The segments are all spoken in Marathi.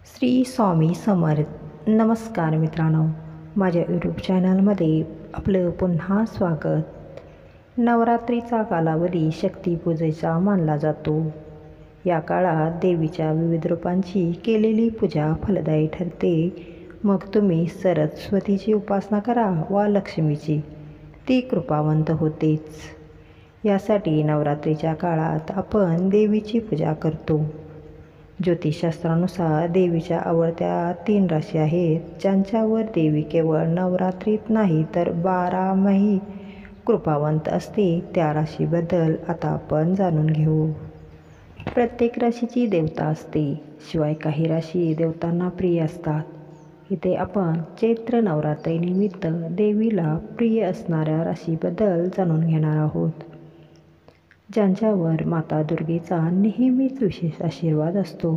श्री स्वामी समर्थ. नमस्कार मित्रांनो, माझ्या यूट्यूब चॅनलमध्ये आपलं पुन्हा स्वागत. नवरात्रीचा कालावधी शक्तिपूजेचा मानला जातो. या काळात देवीच्या विविध रूपांची केलेली पूजा फलदायी ठरते. मग तुम्ही सरस्वतीची उपासना करा वा लक्ष्मीची, ती कृपावंत होतेच. यासाठी नवरात्रीच्या काळात आपण देवीची पूजा करतो. ज्योतिषशास्त्रानुसार देवीच्या आवडत्या 3 राशी आहेत, ज्यांच्यावर देवी केवळ नवरात्रीत नाही तर 12माही कृपावंत असते. त्या राशीबद्दल आता आपण जाणून घेऊ. प्रत्येक राशीची देवता असते, शिवाय काही राशी देवतांना प्रिय असतात. इथे आपण चैत्र नवरात्रीनिमित्त देवीला प्रिय असणाऱ्या राशीबद्दल जाणून घेणार आहोत, ज्यांच्यावर माता दुर्गेचा नेहमीच विशेष आशीर्वाद असतो,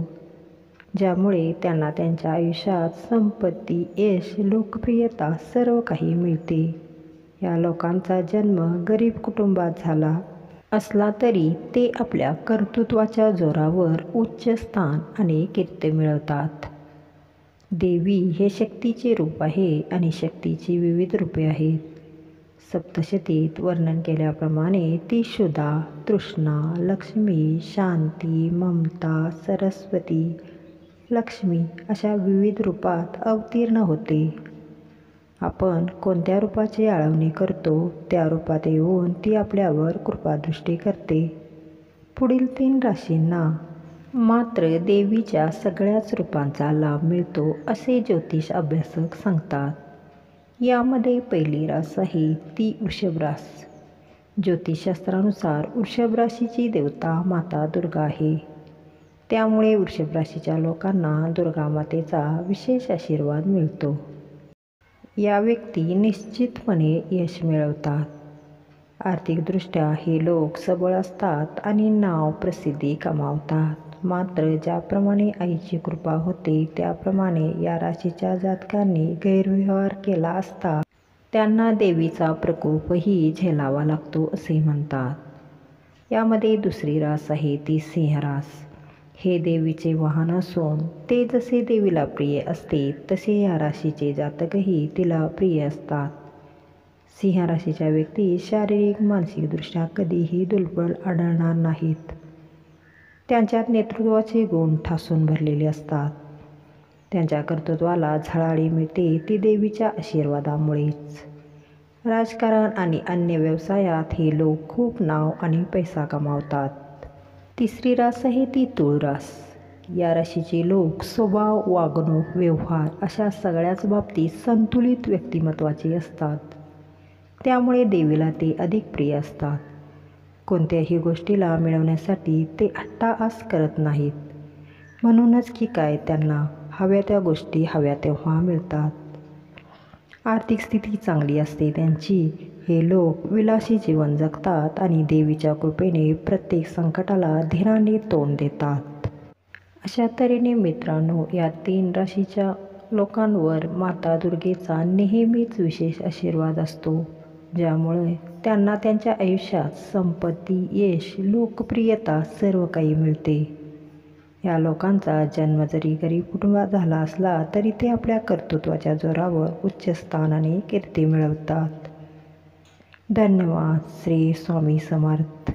ज्यामुळे त्यांना त्यांच्या आयुष्यात संपत्ती, यश, लोकप्रियता सर्व काही मिळते. या लोकांचा जन्म गरीब कुटुंबात झाला असला तरी ते आपल्या कर्तृत्वाच्या जोरावर उच्च स्थान आणि कीर्ती मिळवतात. देवी हे शक्तीचे रूप आहे आणि शक्तीची विविध रूपे आहेत. सप्तशतीत वर्णन केल्याप्रमाणे ती क्षुधा, तृष्णा, लक्ष्मी, शांती, ममता, सरस्वती, लक्ष्मी अशा विविध रूपात अवतीर्ण होते. आपण कोणत्या रूपाची आळवणी करतो त्या रूपात येऊन ती आपल्यावर कृपादृष्टी करते. पुढील 3 राशींना मात्र देवीच्या सगळ्याच रूपांचा लाभ मिळतो असे ज्योतिष अभ्यासक सांगतात. यामध्ये पहिली रास आहे ती वृषभ रास. ज्योतिषशास्त्रानुसार वृषभ राशीची देवता माता दुर्गा आहे. त्यामुळे वृषभ राशीच्या लोकांना दुर्गा मातेचा विशेष आशीर्वाद मिळतो. या व्यक्ती निश्चितपणे यश मिळवतात. आर्थिकदृष्ट्या हे लोक सबळ असतात आणि नाव प्रसिद्धी कमावतात. मात्र ज्याप्रमाणे आईची कृपा होते त्याप्रमाणे या राशीच्या जातकांनी गैरव्यवहार केला असता त्यांना देवीचा प्रकोपही झेलावा लागतो असे म्हणतात. यामध्ये दुसरी रास आहे ती सिंह रास. हे देवीचे वाहन असून ते जसे देवीला प्रिय असते तसे या राशीचे जातकही तिला प्रिय असतात. सिंह राशीच्या व्यक्ती शारीरिक मानसिकदृष्ट्या कधीही दुर्बल आढळणार नाहीत. त्यांच्यात नेतृत्वाचे गुण ठासून भरलेले असतात. त्यांच्या कर्तृत्वाला झळाळी मिळते ती देवीच्या आशीर्वादामुळेच. राजकारण आणि अन्य व्यवसायात हे लोक खूप नाव आणि पैसा कमावतात. तिसरी रास आहे ती तुळ रास. या राशीचे लोक स्वभाव, वागणूक, व्यवहार अशा सगळ्याच बाबतीत संतुलित व्यक्तिमत्वाचे असतात. त्यामुळे देवीला ते अधिक प्रिय असतात. कोणत्याही गोष्टीला मिळवण्यासाठी ते अट्टाहास करत नाहीत. म्हणूनच की काय त्यांना हव्या त्या गोष्टी हव्या तेव्हा मिळतात. आर्थिक स्थिती चांगली असते त्यांची. हे लोक विलासी जीवन जगतात आणि देवीच्या कृपेने प्रत्येक संकटाला धीराने तोंड देतात. अशा तऱ्हेने मित्रांनो, या 3 राशीच्या लोकांवर माता दुर्गेचा नेहमीच विशेष आशीर्वाद असतो, ज्यामुळे त्यांना त्यांच्या आयुष्यात संपत्ती, यश, लोकप्रियता सर्व काही मिळते. या लोकांचा जन्म जरी गरीब कुटुंबात झाला असला तरी ते आपल्या कर्तृत्वाच्या जोरावर उच्च स्थान आणि कीर्ती मिळवतात. धन्यवाद. श्री स्वामी समर्थ.